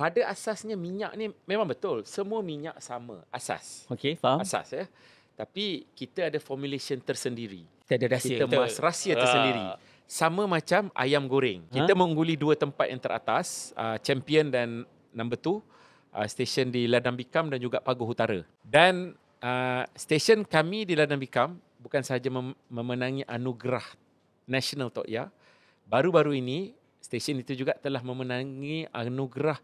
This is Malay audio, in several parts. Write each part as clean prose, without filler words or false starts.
pada asasnya minyak ni memang betul. Semua minyak sama asas. Okey, faham. Asas ya. Tapi kita ada formulation tersendiri. Kita ada rahsia. Kita mas rahsia tersendiri. Sama macam ayam goreng. Kita mengungguli dua tempat yang teratas, Champion dan number 2, stesen di Ladang Bikam dan juga Paguh Utara. Dan stesen kami di Ladang Bikam bukan sahaja memenangi anugerah National Tok Ya, baru-baru ini stesen itu juga telah memenangi anugerah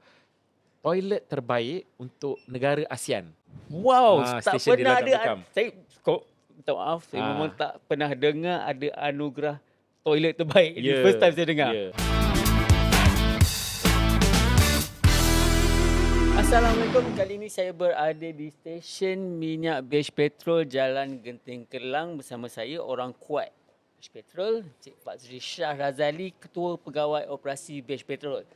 toilet terbaik untuk negara ASEAN. Wow, tak stesen di pernah Ladang ada. Bikam. Saya minta maaf, saya memang tak pernah dengar ada anugerah toilet terbaik. Ini first time saya dengar. Assalamualaikum. Kali ini saya berada di stesen minyak BH Petrol Jalan Genting Kelang bersama saya orang kuat BH Petrol, Cik Fazri Shah Razali, Ketua Pegawai Operasi BH Petrol.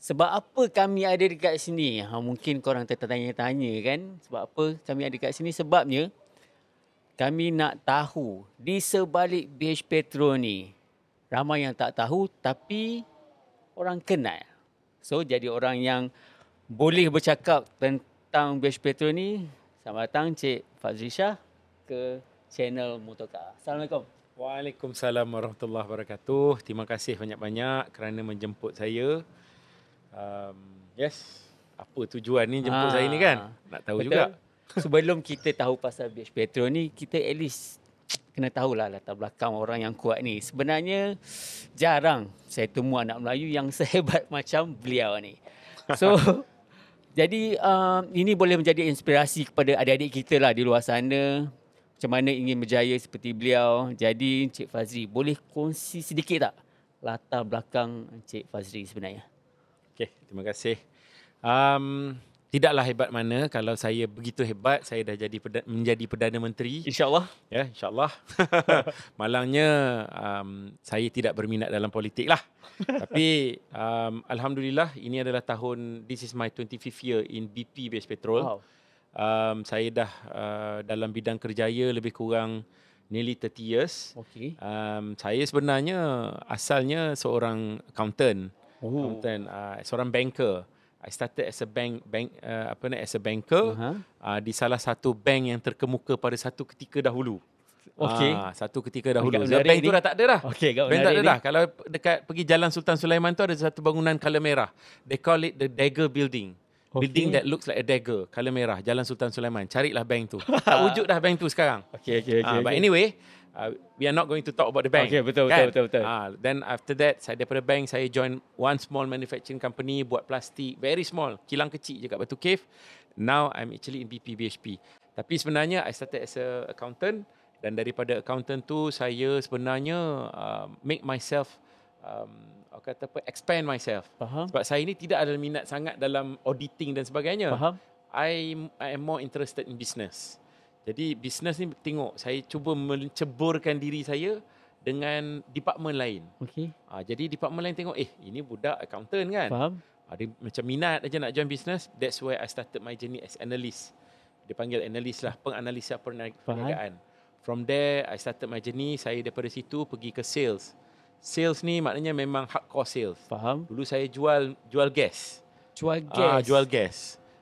Sebab apa kami ada dekat sini? Mungkin korang tertanya-tanya kan? Sebab apa kami ada dekat sini? Sebabnya kami nak tahu di sebalik BH Petrol ni, ramai yang tak tahu tapi orang kenal. So jadi orang yang boleh bercakap tentang BH Petrol ni. Selamat datang Cik Fazri Shah ke channel Motorcar. Assalamualaikum. Waalaikumsalam warahmatullahi wabarakatuh. Terima kasih banyak-banyak kerana menjemput saya. Yes, apa tujuan ni jemput saya ni kan? Nak tahu betul juga. Sebelum kita tahu pasal BH Petrol ni, kita at least kena tahulah latar belakang orang yang kuat ni. Sebenarnya jarang saya temu anak Melayu yang sehebat macam beliau ni. So jadi ini boleh menjadi inspirasi kepada adik-adik kita lah di luar sana. Macam mana ingin berjaya seperti beliau. Jadi Cik Fazri, boleh kongsi sedikit tak latar belakang Cik Fazri sebenarnya? Okey, terima kasih. Tidaklah hebat mana kalau saya begitu hebat, saya dah menjadi Perdana Menteri. InsyaAllah. Ya, insyaAllah. Malangnya saya tidak berminat dalam politik lah. Tapi Alhamdulillah ini adalah this is my 25th year in BP BH Petrol. Wow. Saya dah dalam bidang kerjaya lebih kurang nearly 30 years. Okey. Saya sebenarnya asalnya seorang accountant. Seorang banker. I started as a as a banker di salah satu bank yang terkemuka pada satu ketika dahulu. Okey. Satu ketika dahulu. Bank Tu dah tak ada dah. Okey, bank tak ada dah. Kalau dekat pergi Jalan Sultan Sulaiman tu ada satu bangunan colour merah. They call it the Dagger Building. Building that looks like a dagger, colour merah, Jalan Sultan Sulaiman. Carilah bank tu. Tak wujud dah bank tu sekarang. Okey. But anyway, we are not going to talk about the bank. Okey, betul. Then after that, saya daripada bank, saya join one small manufacturing company, buat plastik, very small, kilang kecil je kat Batu Cave. Now I'm actually in BP BHP. Tapi sebenarnya I started as a accountant, dan daripada accountant tu saya sebenarnya make myself expand myself. Faham. Sebab saya ni tidak ada minat sangat dalam auditing dan sebagainya. Faham. I am more interested in business. Jadi business ni tengok, saya cuba menceburkan diri saya dengan department lain. Okey. Jadi department lain tengok, ini budak accountant kan. Faham. Dia macam minat aja nak join business. That's where I started my journey as analyst. Dia panggil analyst lah, penganalisa perniagaan. From there, I started my journey. Saya daripada situ pergi ke sales. Sales ni maknanya memang hardcore sales. Faham. Dulu saya jual gas. Jual gas. Jual gas.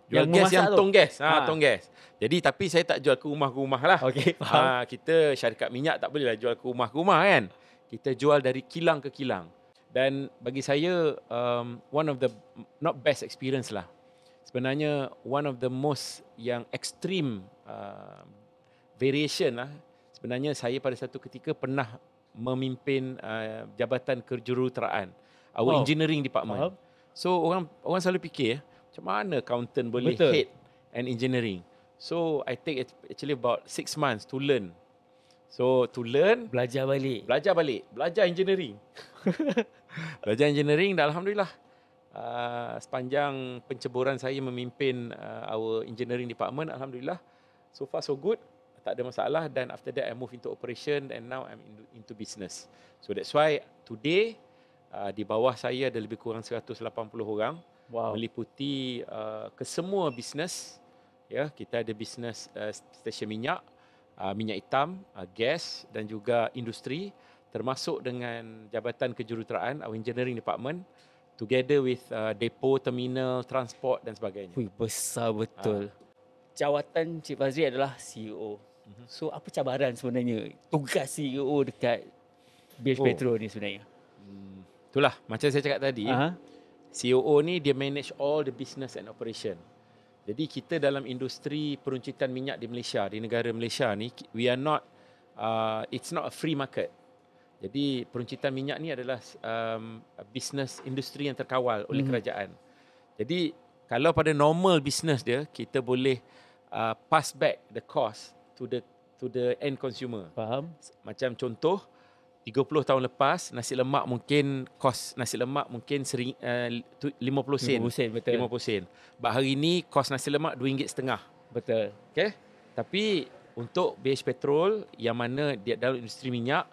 Jual gas yang tong gas. Tong gas. Jadi tapi saya tak jual ke rumah-rumah lah. Okey, faham. Kita syarikat minyak tak boleh lah jual ke rumah-rumah kan. Kita jual dari kilang ke kilang. Dan bagi saya one of the not best experience lah. Sebenarnya one of the most yang extreme variation lah. Sebenarnya saya pada satu ketika pernah memimpin jabatan kejuruteraan, our engineering department. Faham. So orang selalu fikir macam mana accountant boleh head and engineering. So I take actually about 6 months to learn. So to learn, Belajar balik, belajar engineering. Belajar engineering dan alhamdulillah sepanjang penceburan saya memimpin our engineering department, alhamdulillah so far so good. Tak ada masalah, dan after that I move into operation and now I'm into business. So that's why today di bawah saya ada lebih kurang 180 orang. Wow. Meliputi kesemua bisnes. Ya, kita ada bisnes stesen minyak, minyak hitam, gas dan juga industri, termasuk dengan jabatan kejuruteraan, our engineering department. together with depo, terminal, transport dan sebagainya. Ui, besar betul. Jawatan Cik Fazri adalah CEO. So apa cabaran sebenarnya tugas CEO dekat BH Petro ni sebenarnya? Itulah macam saya cakap tadi, Aha. COO ni dia manage all the business and operation. Jadi kita dalam industri peruncitan minyak di Malaysia, di negara Malaysia ni, we are not, it's not a free market. Jadi peruncitan minyak ni adalah business industri yang terkawal oleh kerajaan. Jadi kalau pada normal business dia, kita boleh pass back the cost to the end consumer. Faham? Macam contoh, 30 tahun lepas, nasi lemak mungkin kos nasi lemak mungkin 50 sen. 50 sen, betul. 50 sen. But hari ni kos nasi lemak RM2.50. Betul. Okay? Tapi untuk BH Petrol yang mana dia dalam industri minyak,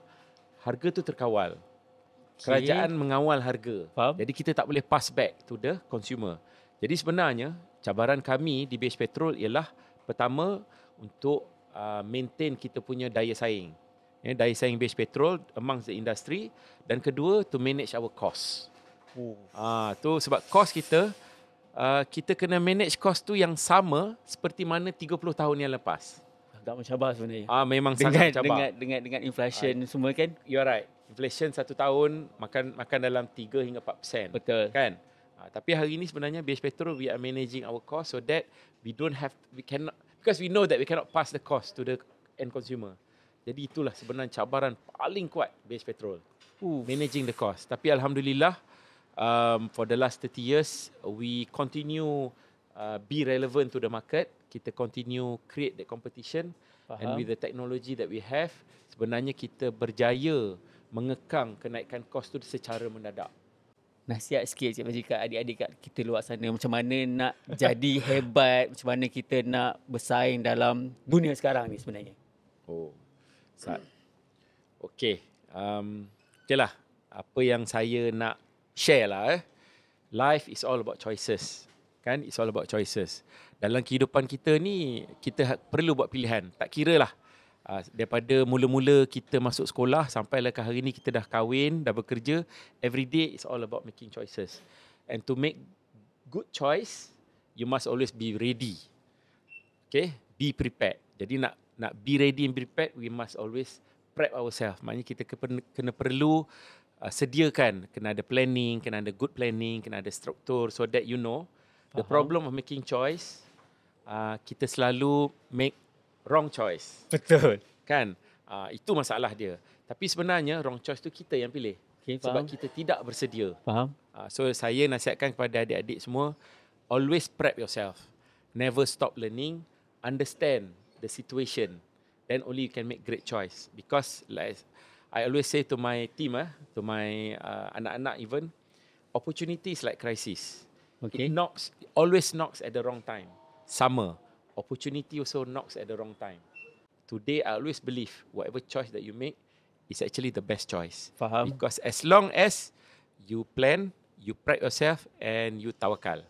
harga tu terkawal. Kerajaan mengawal harga. Faham? Jadi kita tak boleh pass back to the consumer. Jadi sebenarnya cabaran kami di BH Petrol ialah pertama untuk maintain kita punya daya saing. Daya saing BH Petrol amongst the industry, dan kedua to manage our cost. Tu sebab cost kita kita kena manage cost tu yang sama seperti mana 30 tahun yang lepas. Agak mencabar sebenarnya. Memang sangat mencabar. Dengan inflation semua kan. You are right. Inflation 1 tahun makan dalam 3 hingga 4%. Betul. Kan? Tapi hari ini sebenarnya BH Petrol we are managing our cost so that we cannot, because we know that we cannot pass the cost to the end consumer. Jadi itulah sebenarnya cabaran paling kuat BH Petrol. Managing the cost. Tapi alhamdulillah, for the last 30 years, we continue be relevant to the market. Kita continue create the competition. Faham. And with the technology that we have, sebenarnya kita berjaya mengekang kenaikan kos tu secara mendadak. Nasihat sikit Cik Fazri kat adik-adik kat kita luar sana, macam mana nak jadi hebat, macam mana kita nak bersaing dalam dunia sekarang ni sebenarnya. Okey. Okeylah. Apa yang saya nak share lah. Life is all about choices. Kan? It's all about choices. Dalam kehidupan kita ni, kita perlu buat pilihan. Tak kira lah. Daripada mula-mula kita masuk sekolah sampailah ke hari ni kita dah kahwin, dah bekerja, every day is all about making choices. And to make good choice, you must always be ready. Okay? Be prepared. Jadi nak be ready and prepared, we must always prep ourselves. Maknanya kita kena perlu sediakan, kena ada planning, kena ada good planning, kena ada struktur, so that you know. The problem of making choice, kita selalu make wrong choice. Betul. Kan? Itu masalah dia. Tapi sebenarnya wrong choice tu kita yang pilih. Okay, sebab faham. kita tidak bersedia. Faham? So saya nasihatkan kepada adik-adik semua, always prep yourself. Never stop learning. Understand the situation. Then only you can make great choice. Because like I always say to my team, to my anak-anak even, opportunity is like crisis. Okay. It always knocks at the wrong time. Sama. Opportunity also knocks at the wrong time. Today, I always believe whatever choice that you make is actually the best choice. Faham. Because as long as you plan, you prep yourself and you tawakal.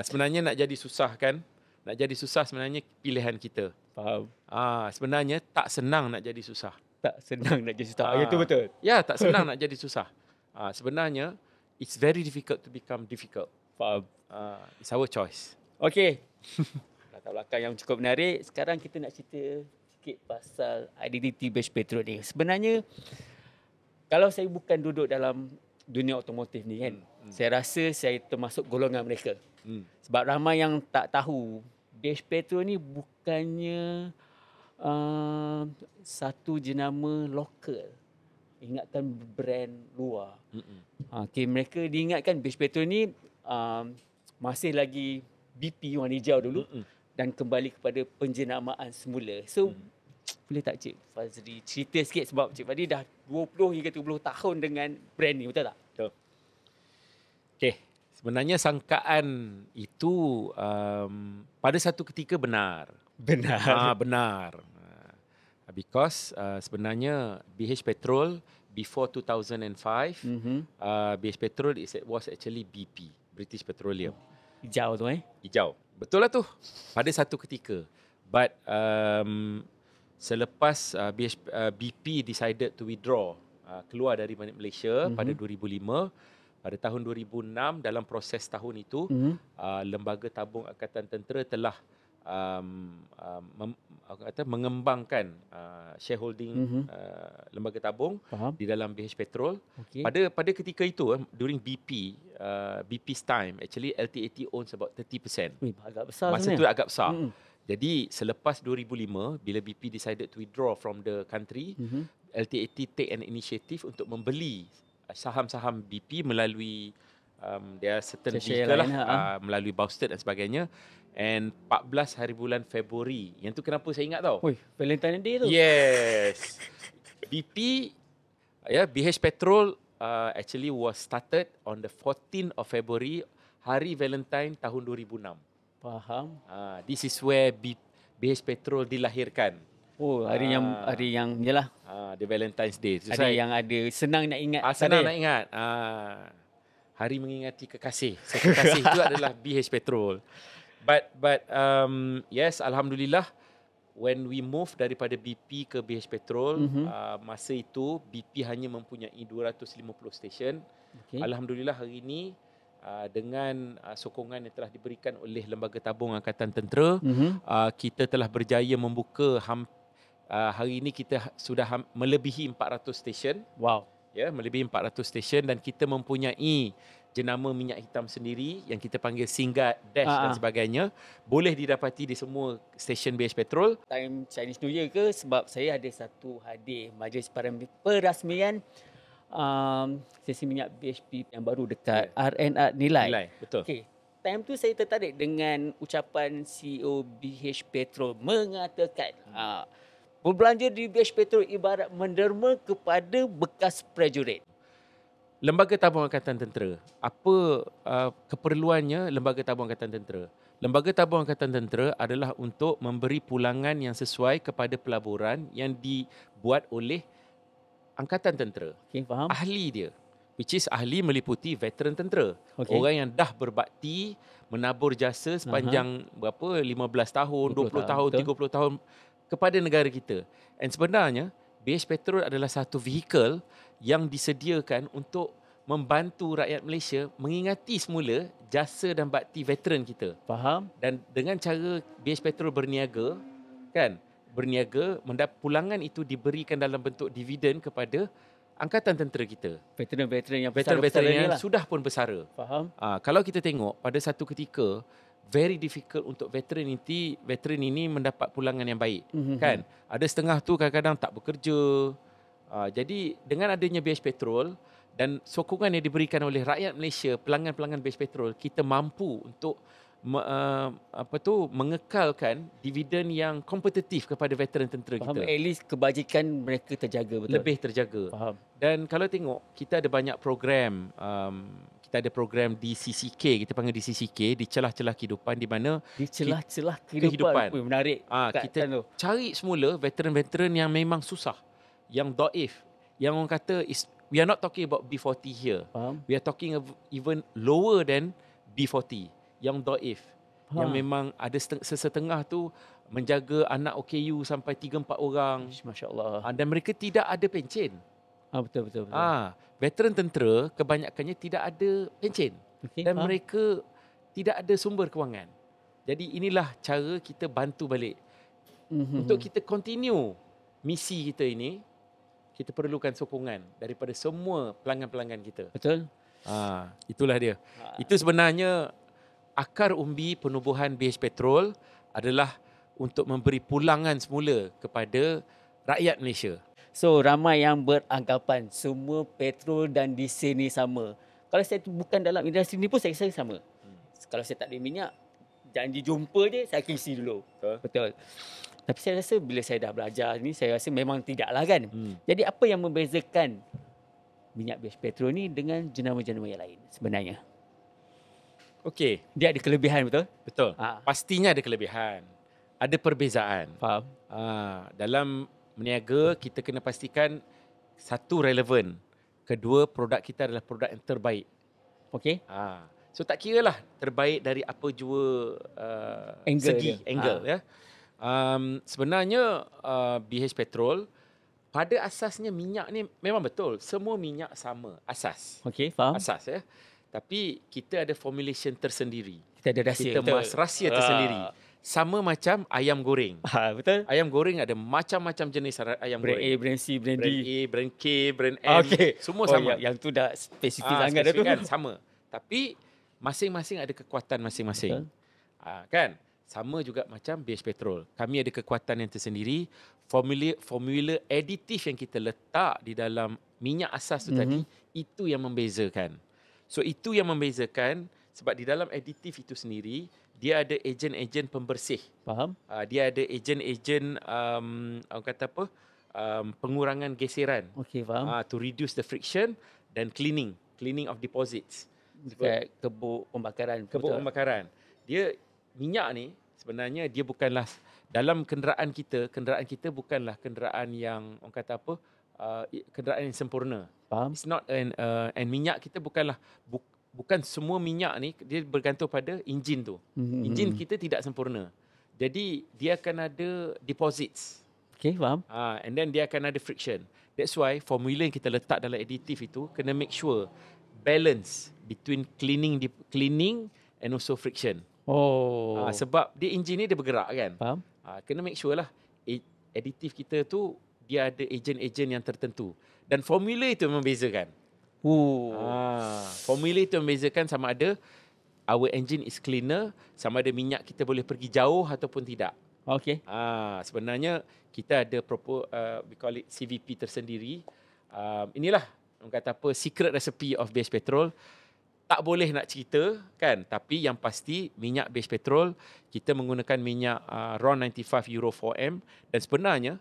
Sebenarnya nak jadi susah kan? Nak jadi susah sebenarnya pilihan kita. Faham. Sebenarnya tak senang nak jadi susah. Tak senang nak jadi susah. Itu betul. Ya, tak senang nak jadi susah. Sebenarnya, it's very difficult to become difficult. Faham. It's our choice. Okay. Latar belakang yang cukup menarik. Sekarang kita nak cerita sikit pasal identiti BH Petrol ni. Sebenarnya, kalau saya bukan duduk dalam dunia otomotif ni kan, saya rasa saya termasuk golongan mereka. Sebab ramai yang tak tahu, BH Petrol ni bukannya satu jenama lokal. Ingatkan brand luar. Okay, mereka diingatkan BH Petrol ni masih lagi BP warna hijau dulu dan kembali kepada penjenamaan semula. So, boleh tak Cik Fazri cerita sikit, sebab Cik Fazri dah 20 hingga 30 tahun dengan brand ni, betul tak? Betul. Okay. Sebenarnya sangkaan itu pada satu ketika benar. Benar. Because sebenarnya BH Petrol before 2005, BH Petrol was actually BP, British Petroleum. Hijau tu Hijau. Betul lah tu. Pada satu ketika. But selepas BP decided to withdraw, keluar dari Malaysia pada 2005, Pada tahun 2006 dalam proses tahun itu Lembaga Tabung Angkatan Tentera telah mengembangkan shareholding Lembaga Tabung Faham. di dalam BH Petrol. Okey. Pada ketika itu during BP's time, actually LTAT owns about 30%. Agak besar Masa sebenarnya. tu agak besar. Jadi selepas 2005 bila BP decided to withdraw from the country, LTAT take an initiative untuk membeli saham-saham BP melalui dia certain Share vehicle lain, melalui Boston dan sebagainya. And 14 hari bulan Februari. Yang tu kenapa saya ingat tau? Oi, Valentine Day tu. Yes. BP BH Petrol actually was started on the 14th of February, hari Valentine tahun 2006. Faham. This is where BH Petrol dilahirkan. Oh, hari yang yalah. The Valentine's Day. So Hari yang ada senang nak ingat. senang nak ingat. Hari mengingati kekasih. So, kekasih itu adalah BH Petrol. But yes, alhamdulillah, when we move daripada BP ke BH Petrol, masa itu BP hanya mempunyai 250 stesen. Okay. Alhamdulillah hari ini dengan sokongan yang telah diberikan oleh Lembaga Tabung Angkatan Tentera, kita telah berjaya membuka hari ini kita sudah melebihi 400 stesen. Wow. Ya, melebihi 400 stesen dan kita mempunyai jenama minyak hitam sendiri yang kita panggil Singat, Dash dan sebagainya. Boleh didapati di semua stesen BH Petrol. Time Chinese New Year ke, sebab saya ada satu hadir majlis perasmian stesen minyak BHP yang baru dekat RNR Nilai. Betul. Okay. Time tu saya tertarik dengan ucapan CEO BH Petrol mengatakan berbelanja di BH Petrol ibarat menderma kepada bekas prajurit. Lembaga Tabung Angkatan Tentera. Apa keperluannya Lembaga Tabung Angkatan Tentera? Lembaga Tabung Angkatan Tentera adalah untuk memberi pulangan yang sesuai kepada pelaburan yang dibuat oleh Angkatan Tentera. Okay, faham. Ahli dia, which is ahli meliputi veteran tentera. Okay. Orang yang dah berbakti, menabur jasa sepanjang 15 tahun, 20 tahun, 30 tahun kepada negara kita. And sebenarnya, BH Petrol adalah satu vehicle yang disediakan untuk membantu rakyat Malaysia mengingati semula jasa dan bakti veteran kita. Faham. Dan dengan cara BH Petrol berniaga, pulangan itu diberikan dalam bentuk dividen kepada Angkatan Tentera kita. Veteran-veteran yang Veteran-veteran yang lah. sudah pun bersara. Faham. Kalau kita tengok pada satu ketika, very difficult untuk veteran ini mendapat pulangan yang baik. Kan? Ada setengah tu kadang-kadang tak bekerja. Jadi dengan adanya BH Petrol dan sokongan yang diberikan oleh rakyat Malaysia, pelanggan-pelanggan BH Petrol, kita mampu untuk mengekalkan dividen yang kompetitif kepada veteran tentera Faham. kita. At least kebajikan mereka terjaga betul. Lebih terjaga. Faham. Dan kalau tengok, kita ada banyak program. Kita ada program di CCK, kita panggil di CCK, di celah-celah kehidupan, di mana di celah-celah kehidupan. Menarik. Kita cari semula veteran-veteran yang memang susah, yang daif, yang orang kata we are not talking about B40 here. Faham. We are talking of even lower than B40, yang daif, yang memang ada sesetengah tu menjaga anak OKU sampai 3-4 orang. Masya-Allah. Dan mereka tidak ada pencen. Betul. Veteran tentera kebanyakannya tidak ada pencen. Okay, dan mereka tidak ada sumber kewangan. Jadi inilah cara kita bantu balik. Untuk kita continue misi kita ini, kita perlukan sokongan daripada semua pelanggan-pelanggan kita. Betul. Itulah dia. Itu sebenarnya akar umbi penubuhan BH Petrol adalah untuk memberi pulangan semula kepada rakyat Malaysia. So, ramai yang beranggapan semua petrol dan diesel ni sama. Kalau saya bukan dalam industri ni pun saya rasa sama. Kalau saya tak ada minyak, janji jumpa je, saya akan isi dulu. Betul. Tapi saya rasa bila saya dah belajar ni, saya rasa memang tidaklah kan. Jadi apa yang membezakan minyak BH Petrol ni dengan jenama-jenama yang lain sebenarnya? Okey. Dia ada kelebihan, betul? Betul. Pastinya ada kelebihan. Ada perbezaan. Faham. Dalam meniaga, kita kena pastikan satu, relevan. Kedua, produk kita adalah produk yang terbaik. Okey. So tak kira lah terbaik dari apa jua angle segi, angle. Ya. Sebenarnya BH Petrol pada asasnya minyak ni memang betul. Semua minyak sama asas. Okey, faham. Asas ya. Tapi kita ada formulation tersendiri. Kita ada rahsia. Kita mas rahsia tersendiri. Sama macam ayam goreng. Betul. Ayam goreng ada macam-macam jenis ayam Brand goreng. A, brand C, brand D. Brand A, brand K, brand M. Semua sama. Yang tu dah spesifik sangat dah tu. Kan sama. Tapi masing-masing ada kekuatan masing-masing. Kan? Sama juga macam BH Petrol. Kami ada kekuatan yang tersendiri. Formula aditif yang kita letak di dalam minyak asas tu tadi, itu yang membezakan. So itu yang membezakan sebab di dalam aditif itu sendiri, dia ada ejen-ejen pembersih. Faham? Dia ada ejen-ejen pengurangan geseran. Okey, faham. To reduce the friction dan cleaning of deposits. Dekat kebuk pembakaran. Kebuk pembakaran. Dia minyak ni sebenarnya dia bukanlah dalam kenderaan kita bukanlah kenderaan yang orang kata apa kenderaan yang sempurna. Faham? It's not and minyak kita bukanlah bukan semua minyak ni dia bergantung pada enjin tu. Enjin kita tidak sempurna. Jadi dia akan ada deposits. Okey, faham. And then dia akan ada friction. That's why formula yang kita letak dalam aditif itu kena make sure balance between cleaning and also friction. Sebab dia enjin ni dia bergerak kan. Faham. Kena make sure lah aditif kita tu dia ada ejen-ejen yang tertentu. Dan formula itu membezakan. Formula itu membezakan sama ada our engine is cleaner, sama ada minyak kita boleh pergi jauh ataupun tidak. Okey. Sebenarnya kita ada we call it CVP tersendiri. Inilah orang kata apa secret recipe of BH Petrol. Tak boleh nak cerita kan, tapi yang pasti minyak BH Petrol kita menggunakan minyak RON 95 Euro 4M dan sebenarnya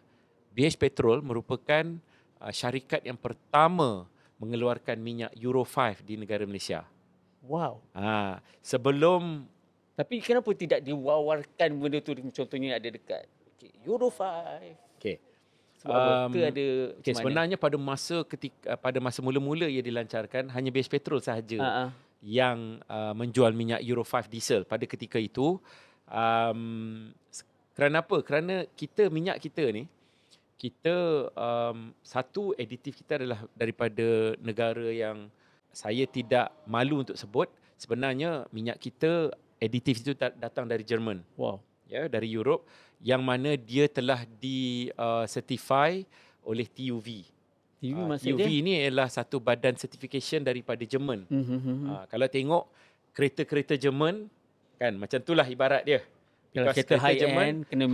BH Petrol merupakan syarikat yang pertama mengeluarkan minyak Euro 5 di negara Malaysia. Wow. Sebelum tapi kenapa tidak diwawarkan benda tu contohnya ada dekat Euro 5? Okey. Sebab ada sebenarnya pada masa mula-mula ia dilancarkan hanya BH Petrol sahaja yang menjual minyak Euro 5 diesel pada ketika itu. Kerana apa? Kerana minyak kita ni satu aditif kita adalah daripada negara yang saya tidak malu untuk sebut. Sebenarnya minyak kita aditif itu datang dari Jerman. Wow. Ya, dari Europe yang mana dia telah certify oleh TUV. TUV ni adalah satu badan certification daripada Jerman. Kalau tengok kereta-kereta Jerman kan macam itulah ibarat dia. Kalau kereta high-end kena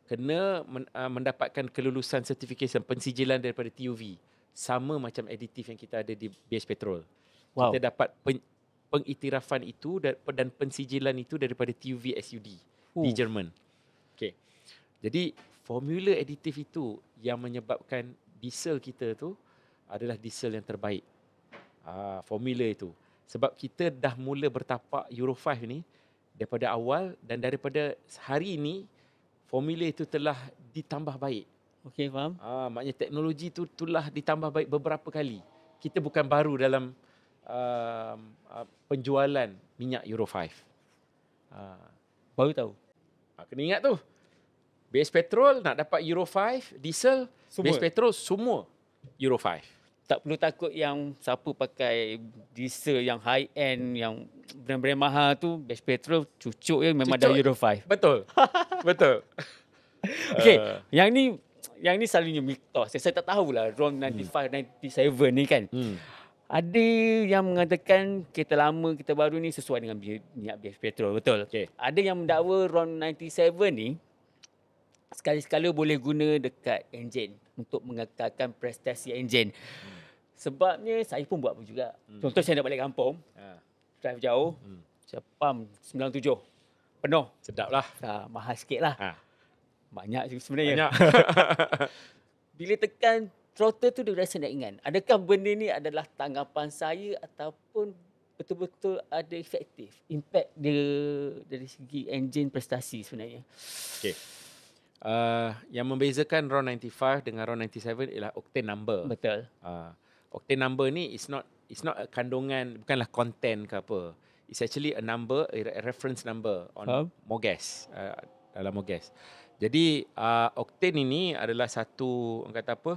kena mendapatkan kelulusan certification pensijilan daripada TUV. Sama macam aditif yang kita ada di BH Petrol. Wow. Kita dapat pengiktirafan itu dan pensijilan itu daripada TUV SUD di Jerman. Okey. Jadi formula aditif itu yang menyebabkan diesel kita tu adalah diesel yang terbaik. Formula itu. Sebab kita dah mula bertapak Euro 5 ni daripada awal dan daripada hari ini formula itu telah ditambah baik. Okey, faham. Maknanya teknologi itu telah ditambah baik beberapa kali. Kita bukan baru dalam penjualan minyak Euro 5. Baru tahu. Kena ingat tu. BH Petrol nak dapat Euro 5 diesel, BH Petrol semua Euro 5. Tak perlu takut yang siapa pakai diesel yang high end, yang brand-brand mahal tu, BH Petrol cucuk je memang dah Euro 5. Betul. Betul. Okey, yang ni selalunya mitos. Saya tak tahulah RON 95, 97 ni kan. Ada yang mengatakan kereta lama, kereta baru ni sesuai dengan minyak BH Petrol, betul? Okay. Ada yang mendakwa RON 97 ni sekali-sekala boleh guna dekat enjin untuk mengekalkan prestasi enjin. Sebabnya saya pun buat pun juga. Contoh saya nak balik kampung, drive jauh, saya pump 97. Penuh. Sedap lah. Mahal sikit lah. Banyak sebenarnya. Banyak. Bila tekan throttle tu dia rasa nak ingat. Adakah benda ni adalah tanggapan saya ataupun betul-betul ada efektif? Impact dia dari segi enjin prestasi sebenarnya. Okey. Yang membezakan RON 95 dengan RON 97 ialah octane number. Betul. Octane number ni is not a kandungan, bukanlah content ke apa. It's actually a number, a reference number on Mogas, dalam Mogas. Jadi Octane ini adalah satu orang kata apa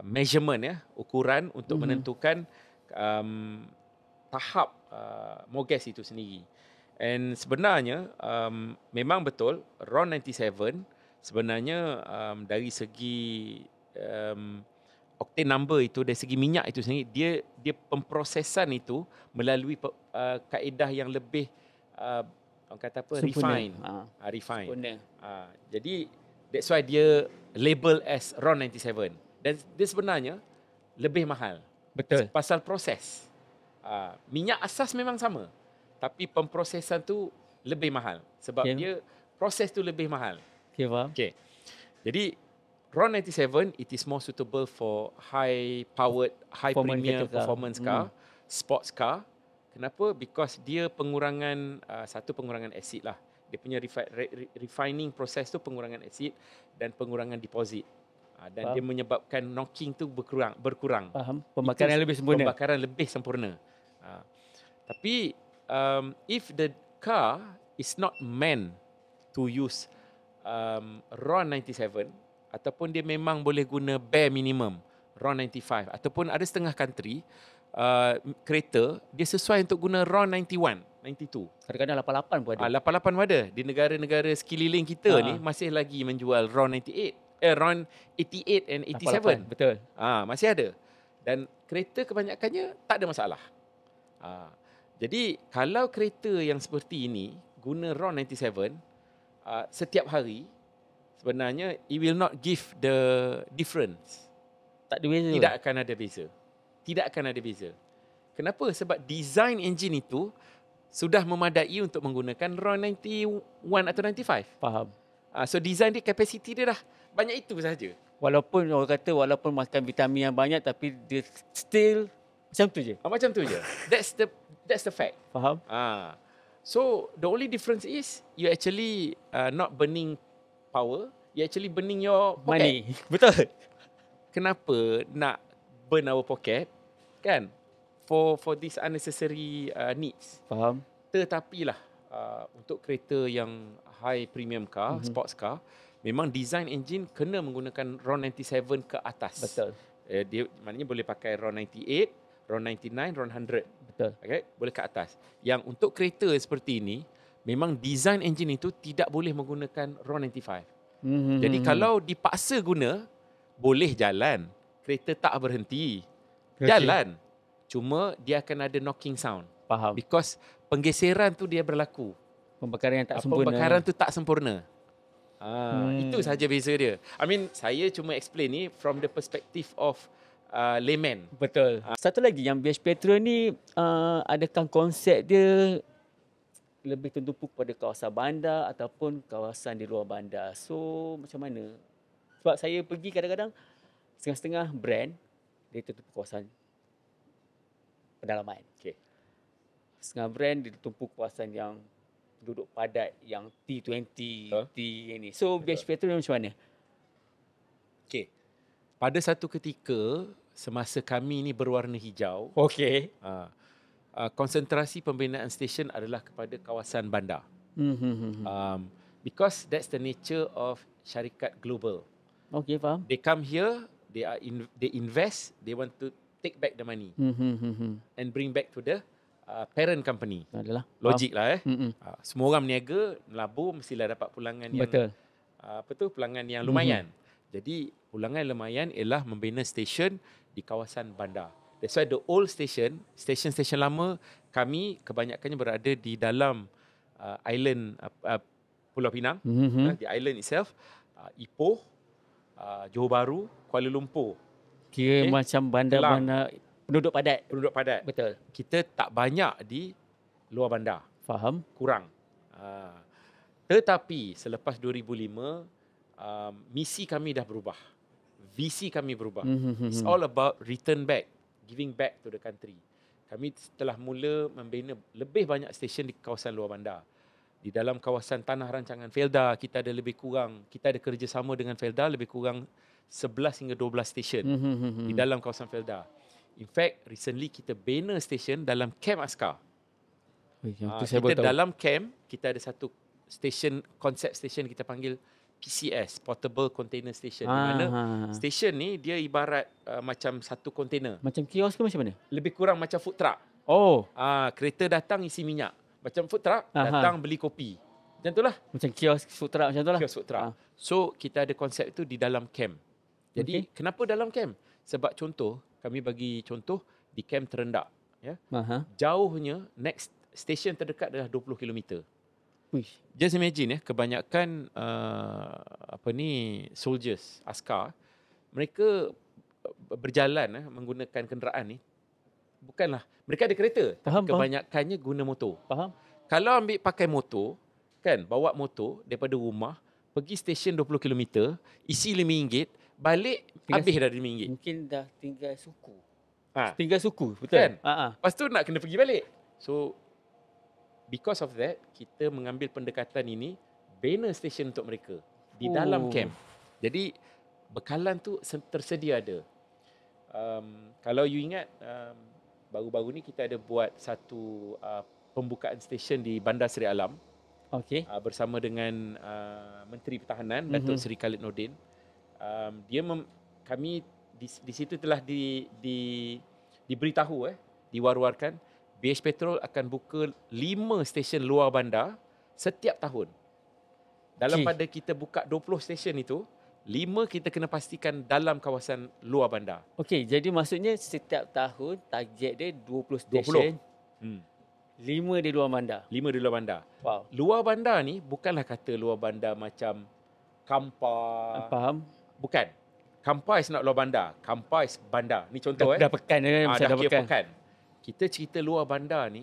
measurement ya, ukuran untuk menentukan tahap mogas itu sendiri. And sebenarnya memang betul RON 97 sebenarnya dari segi octane number itu, dari segi minyak itu sendiri, dia pemprosesan itu melalui kaedah yang lebih orang kata apa, refine. Refine. Jadi that's why dia label as RON 97. Dan dia sebenarnya lebih mahal. Betul. Pasal proses. Minyak asas memang sama, tapi pemprosesan tu lebih mahal sebab dia proses tu lebih mahal. Okay, faham. Okay. Jadi RON 97 it is more suitable for high powered, high premium performance car, sports car. Kenapa? Because dia pengurangan satu pengurangan asid lah. Dia punya refining proses tu pengurangan asid dan pengurangan deposit. Dan dia menyebabkan knocking tu berkurang. Faham. Pembakaran yang lebih sempurna. Pembakaran lebih sempurna. Tapi if the car is not meant to use RON 97 ataupun dia memang boleh guna bare minimum RON 95 ataupun ada setengah country kereta dia sesuai untuk guna RON 91, 92. Kadang-kadang 88 pun ada. 88 pun ada. Di negara-negara sekeliling kita ni masih lagi menjual RON 98, RON 88 and 87. 88, betul. Masih ada. Dan kereta kebanyakannya tak ada masalah. Jadi kalau kereta yang seperti ini guna RON 97 setiap hari, sebenarnya it will not give the difference. Tak ada beza. Tidak akan ada beza. Tidak akan ada beza. Kenapa? Sebab design engine itu sudah memadai untuk menggunakan RON 91 atau 95. Faham. So design dia, capacity dia dah banyak itu saja. Walaupun orang kata walaupun makan vitamin yang banyak tapi dia still macam tu je. Macam tu je. That's the fact. Faham? So the only difference is you actually not burning power, you actually burning your pocket. Money. Betul. Kenapa nak burn our pocket? Kan? For this unnecessary needs. Faham. Tetapi lah untuk kereta yang high premium car, sports car, memang design engine kena menggunakan RON 97 ke atas. Betul. Dia maknanya boleh pakai RON 98, RON 99, RON 100. Betul. Okay? Boleh ke atas. Yang untuk kereta seperti ini, memang design engine itu tidak boleh menggunakan RON 95. Jadi kalau dipaksa guna, boleh jalan. Kereta tak berhenti. Jalan. Cuma dia akan ada knocking sound. Faham. Because penggeseran tu dia berlaku. Pembakaran yang tak sempurna. Pembakaran tu tak sempurna. Itu sahaja beza dia. I mean, saya cuma explain ni from the perspective of layman. Betul. Satu lagi yang BH Petrol ni adakah konsep dia lebih tertumpu pada kawasan bandar ataupun kawasan di luar bandar? So macam mana? Sebab saya pergi kadang-kadang setengah-setengah brand dia tertumpu kawasan pedalaman. Okay. Setengah brand dia tertumpu kawasan yang penduduk padat, yang T20, T ini. So BH Petrol macam mana? Okay. Pada satu ketika semasa kami ni berwarna hijau, konsentrasi pembinaan stesen adalah kepada kawasan bandar. Because that's the nature of syarikat global. Okay, faham. They come here, they invest, they want to take back the money and bring back to the parent company. Adalah. Logik lah semua orang berniaga, melabur mestilah dapat pulangan yang pulangan yang lumayan. Jadi pulangan lumayan ialah membina stesen di kawasan bandar. That's why the old station lama kami kebanyakannya berada di dalam island Pulau Pinang, the island itself, Ipoh, Johor Bahru, Kuala Lumpur. Kira macam bandar-bandar penduduk padat. Penduduk padat. Betul. Kita tak banyak di luar bandar. Faham. Kurang. Tetapi selepas 2005, misi kami dah berubah. Visi kami berubah. It's all about return back, giving back to the country. Kami telah mula membina lebih banyak stesen di kawasan luar bandar. Di dalam kawasan tanah rancangan Felda, kita ada kerjasama dengan Felda lebih kurang 11 hingga 12 stesen di dalam kawasan Felda. In fact, recently kita bina stesen dalam kamp askar. Kita dalam camp, kita ada satu konsep stesen kita panggil PCS, Portable Container Station. Di mana stesen ni dia ibarat macam satu kontainer. Macam kios ke macam mana? Lebih kurang macam food truck. Oh, Kereta datang isi minyak. Macam food truck, datang beli kopi. Macam itulah. macam kios food truck macam tu lah. Kios food truck. So, kita ada konsep itu di dalam camp. Jadi, kenapa dalam camp? Sebab contoh, kami bagi contoh di camp terendak. Ya. Jauhnya, next station terdekat adalah 20 km. Uish. Just imagine kebanyakan soldiers, askar, mereka berjalan menggunakan kenderaan ni. Bukanlah, mereka ada kereta, tapi kebanyakannya guna motor. Faham? Kalau ambil pakai motor, kan, bawa motor daripada rumah, pergi stesen 20 km, isi RM5, balik habis dah RM5. Mungkin dah tinggal suku. Tinggal suku, betul? Kan? Lepas tu nak kena pergi balik. So, because of that, kita mengambil pendekatan ini, banner station untuk mereka di dalam camp. Jadi, bekalan tu tersedia ada. Kalau you ingat, baru-baru ni kita ada buat satu pembukaan stesen di Bandar Seri Alam. Bersama dengan Menteri Pertahanan, Datuk Seri Khalid Nordin. Kami di situ telah diberitahu, diwar-warkan, BH Petrol akan buka 5 stesen luar bandar setiap tahun. Dalam pada kita buka 20 stesen itu, 5 kita kena pastikan dalam kawasan luar bandar. Okey, jadi maksudnya setiap tahun target dia 20 stesen. 5 di luar bandar. 5 di luar bandar. Wow. Luar bandar ni bukanlah kata luar bandar macam Kampar. Faham? Bukan. Kampar is not luar bandar. Kampar is bandar. Ni contoh dah pekan dah kira pekan. Kita cerita luar bandar ni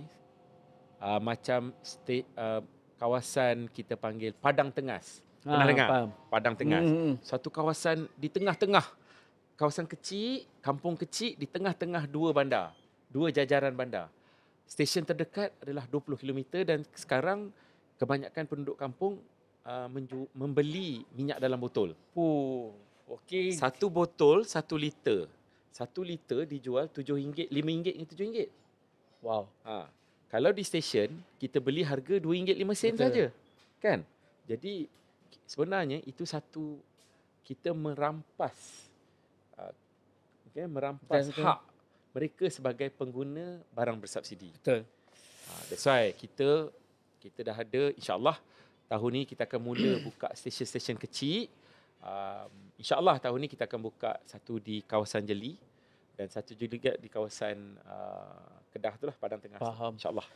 macam kawasan kita panggil Padang Tengas. Pernah dengar? Faham. Padang Tengas. Satu kawasan di tengah-tengah. Kawasan kecil, kampung kecil di tengah-tengah dua bandar. Dua jajaran bandar. Stesen terdekat adalah 20 km dan sekarang kebanyakan penduduk kampung membeli minyak dalam botol. Okey. Satu botol 1 liter. 1 liter dijual RM7, RM5 hingga RM7. Wow. Kalau di stesen kita beli harga RM2.05 saja. Kan? Jadi sebenarnya itu satu kita merampas hak mereka sebagai pengguna barang bersubsidi. Betul. That's why kita dah ada, insya-Allah tahun ni kita akan mula buka stesen-stesen kecil. InsyaAllah tahun ni kita akan buka satu di kawasan Jeli dan satu juga di kawasan Kedah tu lah, Padang Tengah. Faham. InsyaAllah.